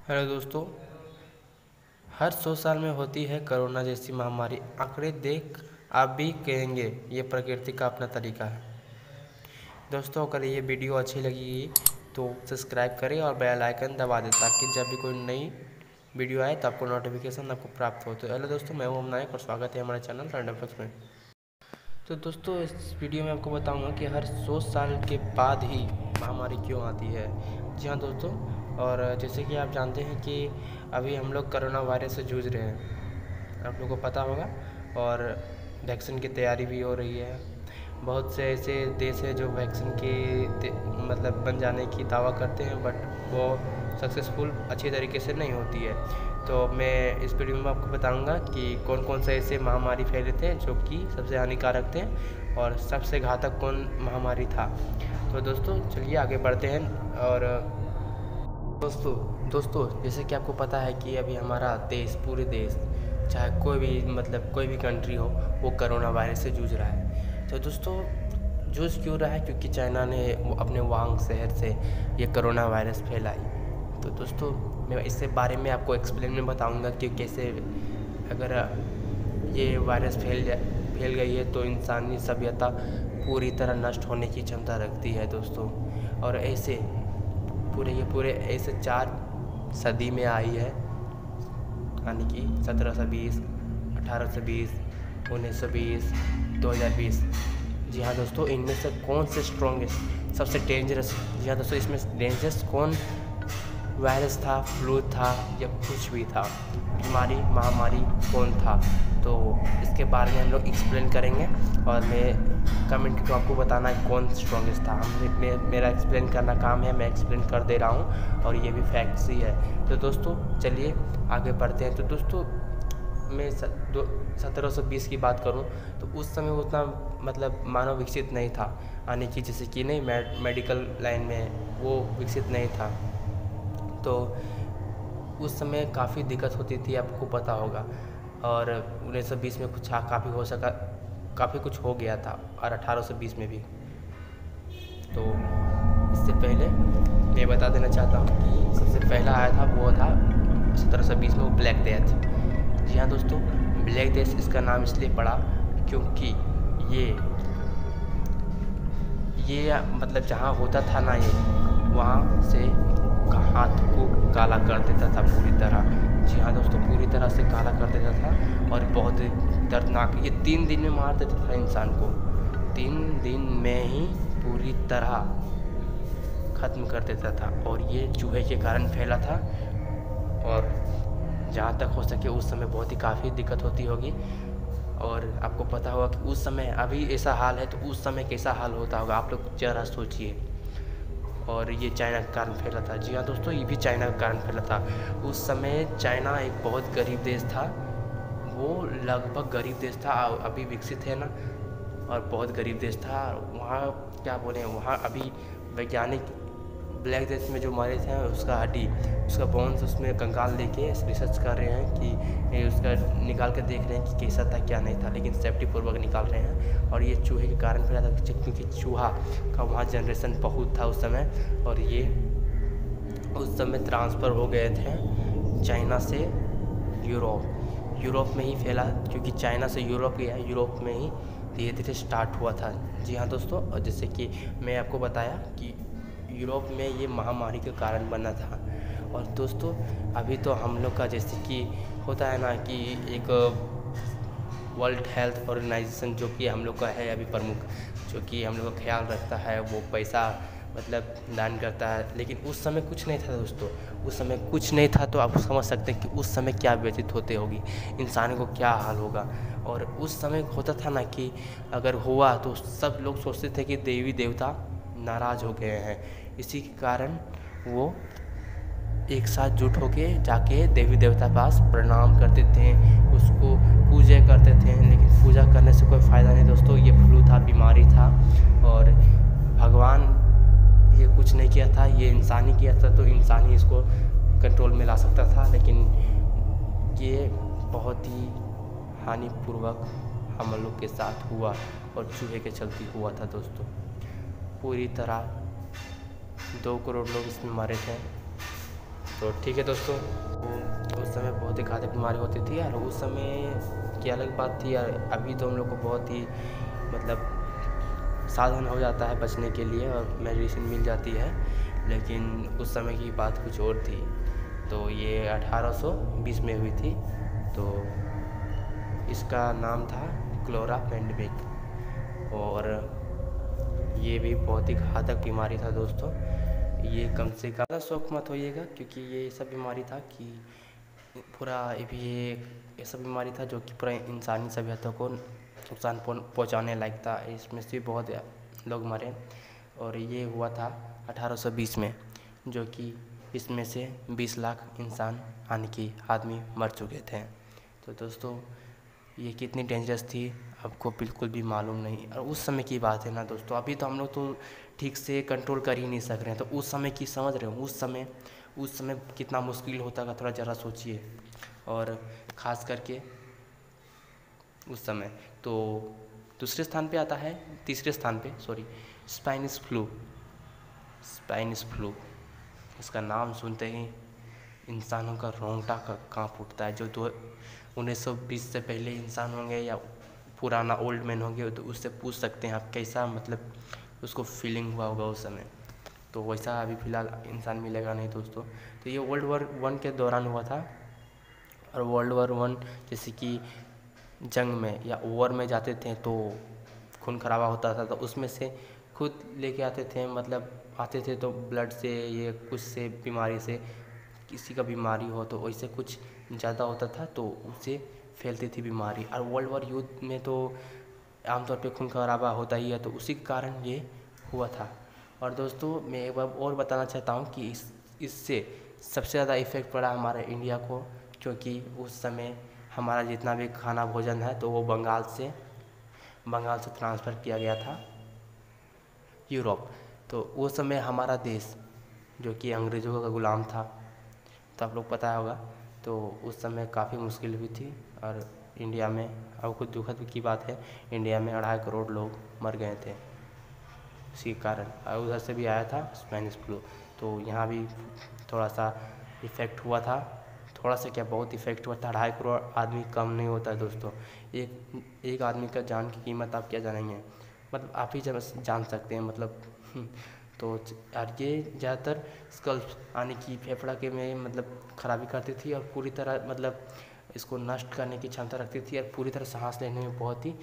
Hello दोस्तों। हर 100 साल में होती है कोरोना जैसी महामारी। आंकड़े देख आप भी कहेंगे ये प्रकृति का अपना तरीका है। दोस्तों, अगर ये वीडियो अच्छी लगी तो सब्सक्राइब करें और बेल आइकन दबा दें ताकि जब भी कोई नई वीडियो आए तो आपको नोटिफिकेशन आपको प्राप्त हो। तो हेलो दोस्तों, मैं ओम नायक और स्वागत है हमारे चैनल रैंडम फैक्ट्स में। तो दोस्तों, इस वीडियो में आपको बताऊंगा कि हर 100 साल के बाद ही महामारी क्यों आती है। जी हाँ दोस्तों, और जैसे कि आप जानते हैं कि अभी हम लोग कोरोना वायरस से जूझ रहे हैं, आप लोगों को पता होगा। और वैक्सीन की तैयारी भी हो रही है। बहुत से ऐसे देश हैं जो वैक्सीन की मतलब बन जाने की दावा करते हैं, बट वो सक्सेसफुल अच्छी तरीके से नहीं होती है। तो मैं इस वीडियो में आपको बताऊंगा कि कौन कौन से ऐसे महामारी फैले थे जो कि सबसे हानिकारक थे और सबसे घातक कौन महामारी था। तो दोस्तों चलिए आगे बढ़ते हैं। और दोस्तों जैसे कि आपको पता है कि अभी हमारा देश, पूरे देश, चाहे कोई भी कोई भी कंट्री हो, वो कोरोना वायरस से जूझ रहा है। तो दोस्तों जूझ क्यों रहा है? क्योंकि चाइना ने अपने वांग शहर से ये कोरोना वायरस फैलाई। तो दोस्तों मैं इसके बारे में आपको एक्सप्लेन में बताऊंगा कि कैसे अगर ये वायरस फैल गई है तो इंसानी सभ्यता पूरी तरह नष्ट होने की क्षमता रखती है दोस्तों। और ऐसे पूरे ऐसे 4 सदी में आई है, यानी कि 1720, 1820, 1920, 2020। जी हाँ दोस्तों, इनमें से कौन से स्ट्रॉन्गेस्ट, सबसे डेंजरस, जी हाँ दोस्तों, इसमें डेंजरस कौन वायरस था, फ्लू था या कुछ भी था, बीमारी महामारी कौन था? तो इसके बारे में हम लोग एक्सप्लेन करेंगे और मैं कमेंट को आपको बताना है कौन स्ट्रॉन्गेस्ट था। मेरा एक्सप्लेन करना काम है, मैं एक्सप्लेन कर दे रहा हूँ और ये भी फैक्ट्स ही है। तो दोस्तों चलिए आगे बढ़ते हैं। तो दोस्तों मैं 1720 की बात करूं तो उस समय उतना मानव विकसित नहीं था, यानी कि जैसे कि नहीं मेडिकल लाइन में वो विकसित नहीं था। तो उस समय काफ़ी दिक्कत होती थी, आपको पता होगा। और 1920 में कुछ काफ़ी कुछ हो गया था, और 1820 में भी। तो इससे पहले मैं बता देना चाहता हूँ कि सबसे पहला आया था वो था 1720 में, वो ब्लैक डेथ। जी हाँ दोस्तों, ब्लैक डेथ इसका नाम इसलिए पड़ा क्योंकि ये जहाँ होता था ना, ये वहाँ से हाथ को काला कर देता था पूरी तरह। जी हाँ दोस्तों, पूरी तरह से काला कर देता था और बहुत दर्दनाक। ये 3 दिन में मार देता था इंसान को, 3 दिन में ही पूरी तरह ख़त्म कर देता था। और ये चूहे के कारण फैला था। और जहाँ तक हो सके उस समय बहुत ही काफ़ी दिक्कत होती होगी। और आपको पता होगा कि उस समय, अभी ऐसा हाल है तो उस समय कैसा हाल होता होगा, आप लोग ज़रा सोचिए। और ये चाइना के कारण फैला था। जी हाँ दोस्तों, ये भी चाइना के कारण फैला था। उस समय चाइना एक बहुत गरीब देश था, वो लगभग गरीब देश था, अभी विकसित है ना, और बहुत गरीब देश था। वहाँ क्या बोले, वहाँ अभी वैज्ञानिक ब्लैक डेथ में जो मरे थे उसका हड्डी, उसका बोन्स, उसमें कंकाल लेके रिसर्च कर रहे हैं कि ये उसका निकाल के देख रहे हैं कि कैसा था क्या नहीं था, लेकिन सेफ्टी पूर्वक निकाल रहे हैं। और ये चूहे के कारण फैला था क्योंकि चूहा का वहाँ जनरेशन बहुत था उस समय। और ये उस समय ट्रांसफ़र हो गए थे चाइना से यूरोप में ही फैला, क्योंकि चाइना से यूरोप गया, यूरोप में ही धीरे धीरे स्टार्ट हुआ था। जी हाँ दोस्तों, और जैसे कि मैं आपको बताया कि यूरोप में ये महामारी के कारण बना था। और दोस्तों अभी तो हम लोग का जैसे कि होता है ना कि एक वर्ल्ड हेल्थ ऑर्गेनाइजेशन जो कि हम लोग का है अभी प्रमुख, जो कि हम लोग का ख्याल रखता है, वो पैसा दान करता है। लेकिन उस समय कुछ नहीं था दोस्तों, उस समय कुछ नहीं था। तो आप समझ सकते हैं कि उस समय क्या व्यतीत होते होगी, इंसान को क्या हाल होगा। और उस समय होता था ना कि अगर हुआ तो सब लोग सोचते थे कि देवी देवता नाराज़ हो गए हैं, इसी के कारण वो एक साथ जुट होके जाके देवी देवता के पास प्रणाम करते थे, उसको पूजा करते थे। लेकिन पूजा करने से कोई फ़ायदा नहीं दोस्तों, ये फ्लू था, बीमारी था, और भगवान ये कुछ नहीं किया था, ये इंसान ही किया था। तो इंसान ही इसको कंट्रोल में ला सकता था, लेकिन ये बहुत ही हानिपूर्वक हम लोग के साथ हुआ और चूहे के चलते हुआ था दोस्तों। पूरी तरह 2 करोड़ लोग इसमें मरे थे। तो ठीक है दोस्तों, उस समय बहुत ही घातक बीमारी होती थी यार। उस समय की अलग बात थी यार। अभी तो हम लोग को बहुत ही मतलब साधन हो जाता है बचने के लिए और मेडिसिन मिल जाती है, लेकिन उस समय की बात कुछ और थी। तो ये 1820 में हुई थी। तो इसका नाम था क्लोरा पेंडेमिक, और ये भी बहुत ही घातक बीमारी था दोस्तों। ये कम से कम ज़्यादा शौक मत होइएगा, क्योंकि ये ऐसा बीमारी था कि पूरा ये ऐसा बीमारी था जो कि पूरा इंसानी सभ्यता को नुकसान पहुंचाने लायक था। इसमें से बहुत लोग मरे, और ये हुआ था 1820 में, जो कि इसमें से 20 लाख इंसान यानी कि आदमी मर चुके थे। तो दोस्तों ये कितनी डेंजरस थी आपको बिल्कुल भी मालूम नहीं। और उस समय की बात है ना दोस्तों, अभी तो हम लोग तो ठीक से कंट्रोल कर ही नहीं सक रहे हैं, तो उस समय की समझ रहे हो, उस समय कितना मुश्किल होता था, थोड़ा ज़रा सोचिए। और ख़ास करके उस समय तो दूसरे स्थान पे आता है, तीसरे स्थान पे सॉरी, स्पेनिश फ्लू। इसका नाम सुनते ही इंसानों का रोंगटा काँप उठता है। जो 1920 से पहले इंसान होंगे या पुराना ओल्ड मैन होंगे तो उससे पूछ सकते हैं आप कैसा मतलब उसको फीलिंग हुआ होगा उस समय। तो वैसा अभी फ़िलहाल इंसान मिलेगा नहीं दोस्तों। तो ये वर्ल्ड वॉर 1 के दौरान हुआ था। और वर्ल्ड वॉर 1 जैसे कि जंग में या वॉर में जाते थे तो खून खराबा होता था, तो उसमें से खुद लेके आते थे, मतलब आते थे तो ब्लड से ये कुछ से बीमारी से किसी का बीमारी हो तो वैसे कुछ ज़्यादा होता था तो उससे फैलती थी बीमारी। और वर्ल्ड वॉर युद्ध में तो आमतौर पे खून खराबा होता ही है, तो उसी के कारण ये हुआ था। और दोस्तों मैं एक बार और बताना चाहता हूँ कि इससे सबसे ज़्यादा इफ़ेक्ट पड़ा हमारे इंडिया को, क्योंकि उस समय हमारा जितना भी खाना भोजन है तो वो बंगाल से ट्रांसफ़र किया गया था यूरोप। तो उस समय हमारा देश जो कि अंग्रेज़ों का गुलाम था, तो आप लोग पता होगा, तो उस समय काफ़ी मुश्किल हुई थी। और इंडिया में अब कुछ दुखद की बात है, इंडिया में 2.5 करोड़ लोग मर गए थे इसी कारण। और उधर से भी आया था स्पेनिश फ्लू, तो यहाँ भी थोड़ा सा इफ़ेक्ट हुआ था। थोड़ा सा क्या, बहुत इफ़ेक्ट हुआ था। 2.5 करोड़ आदमी कम नहीं होता है दोस्तों। एक आदमी का जान की कीमत आप क्या जानेंगे, मतलब आप ही जब जान सकते हैं मतलब तो और ये ज़्यादातर स्कल्प यानी कि फेफड़ा के में मतलब खराबी करती थी, और पूरी तरह मतलब इसको नष्ट करने की क्षमता रखती थी, और पूरी तरह सांस लेने में बहुत ही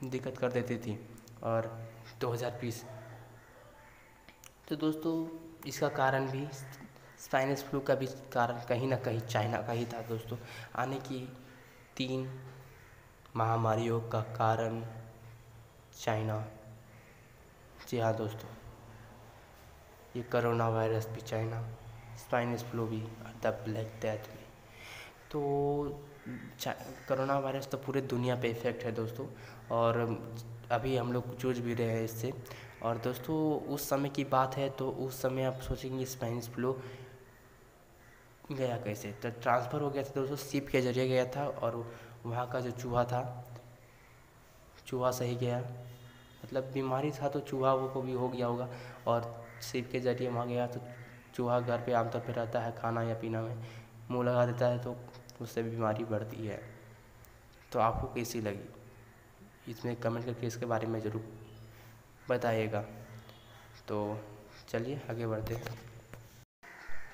दिक्कत कर देती थी। और 2020 तो दोस्तों इसका कारण भी, स्पेनिश फ्लू का भी कारण कहीं ना कहीं चाइना का ही था दोस्तों। आने की 3 महामारियों का कारण चाइना। जी हाँ दोस्तों, ये कोरोना वायरस भी चाइना, स्पेनिश फ्लू भी, द ब्लैक डेथ भी। तो कोरोना वायरस तो पूरे दुनिया पे इफ़ेक्ट है दोस्तों, और अभी हम लोग जूझ भी रहे हैं इससे। और दोस्तों उस समय की बात है, तो उस समय आप सोचेंगे स्पेनिश फ्लू गया कैसे, तो ट्रांसफ़र हो गया था दोस्तों, शिप के ज़रिए गया था। और वहाँ का जो चूहा सही गया, मतलब बीमारी था तो चूहा वो को भी हो गया होगा, और शिप के ज़रिए वहाँ गया। तो चूहा घर पे आमतौर पे रहता है, खाना या पीना में मुँह लगा देता है, तो उससे बीमारी बढ़ती है। तो आपको कैसी लगी इसमें कमेंट करके इसके बारे में ज़रूर बताइएगा। तो चलिए आगे बढ़ते हैं।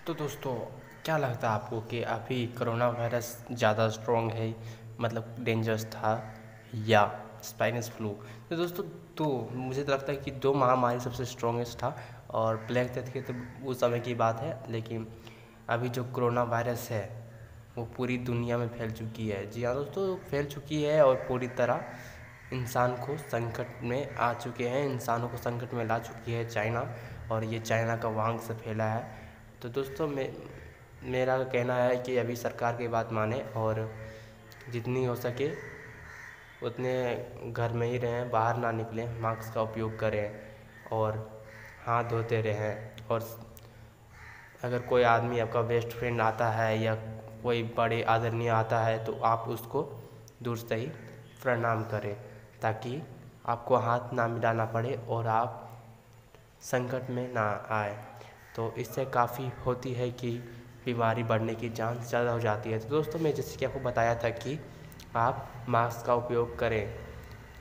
तो दोस्तों क्या लगता है आपको कि अभी कोरोना वायरस ज़्यादा स्ट्रॉन्ग है, मतलब डेंजरस था, या स्पेनिश फ्लू? तो दोस्तों मुझे तो लगता है कि 2 महामारी सबसे स्ट्रॉन्गेस्ट था, और ब्लैक डेथ की तो उस समय की बात है, लेकिन अभी जो कोरोना वायरस है वो पूरी दुनिया में फैल चुकी है। जी हाँ दोस्तों, फैल चुकी है और पूरी तरह इंसान को संकट में आ चुके हैं, इंसानों को संकट में ला चुकी है चाइना, और ये चाइना का वांग से फैला है। तो दोस्तों मेरा कहना है कि अभी सरकार की बात माने, और जितनी हो सके उतने घर में ही रहें, बाहर ना निकलें, मास्क का उपयोग करें और हाथ धोते रहें। और अगर कोई आदमी आपका बेस्ट फ्रेंड आता है या कोई बड़े आदरणीय आता है तो आप उसको दूर से ही प्रणाम करें, ताकि आपको हाथ ना मिलाना पड़े और आप संकट में ना आए। तो इससे काफ़ी होती है कि बीमारी बढ़ने की चांस ज़्यादा हो जाती है। तो दोस्तों मैं जैसे कि आपको बताया था कि आप मास्क का उपयोग करें,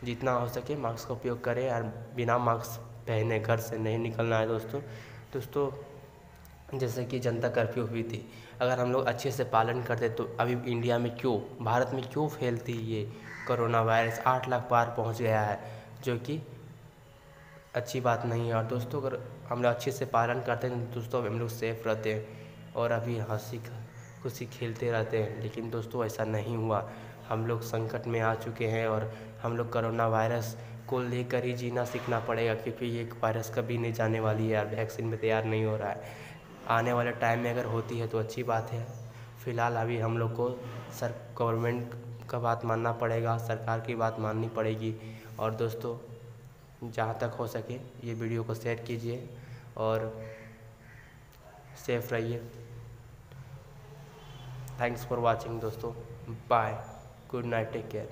जितना हो सके मास्क का उपयोग करें और बिना मास्क पहने घर से नहीं निकलना है दोस्तों जैसे कि जनता कर्फ्यू हुई थी, अगर हम लोग अच्छे से पालन करते तो अभी इंडिया में क्यों, भारत में क्यों फैलती ये कोरोना वायरस 8 लाख पार पहुंच गया है, जो कि अच्छी बात नहीं है। और दोस्तों अगर हम लोग अच्छे से पालन करते हैं तो दोस्तों हम लोग सेफ़ रहते हैं और अभी हंसी खुशी खेलते रहते हैं। लेकिन दोस्तों ऐसा नहीं हुआ, हम लोग संकट में आ चुके हैं और हम लोग कोरोना वायरस को लेकर ही जीना सीखना पड़ेगा, क्योंकि ये वायरस कभी नहीं जाने वाली है और वैक्सीन भी तैयार नहीं हो रहा है। आने वाले टाइम में अगर होती है तो अच्छी बात है। फ़िलहाल अभी हम लोग को गवर्नमेंट का बात मानना पड़ेगा, सरकार की बात माननी पड़ेगी। और दोस्तों जहाँ तक हो सके ये वीडियो को शेयर कीजिए और सेफ रहिए। थैंक्स फॉर वाचिंग दोस्तों, bye, good night, take care.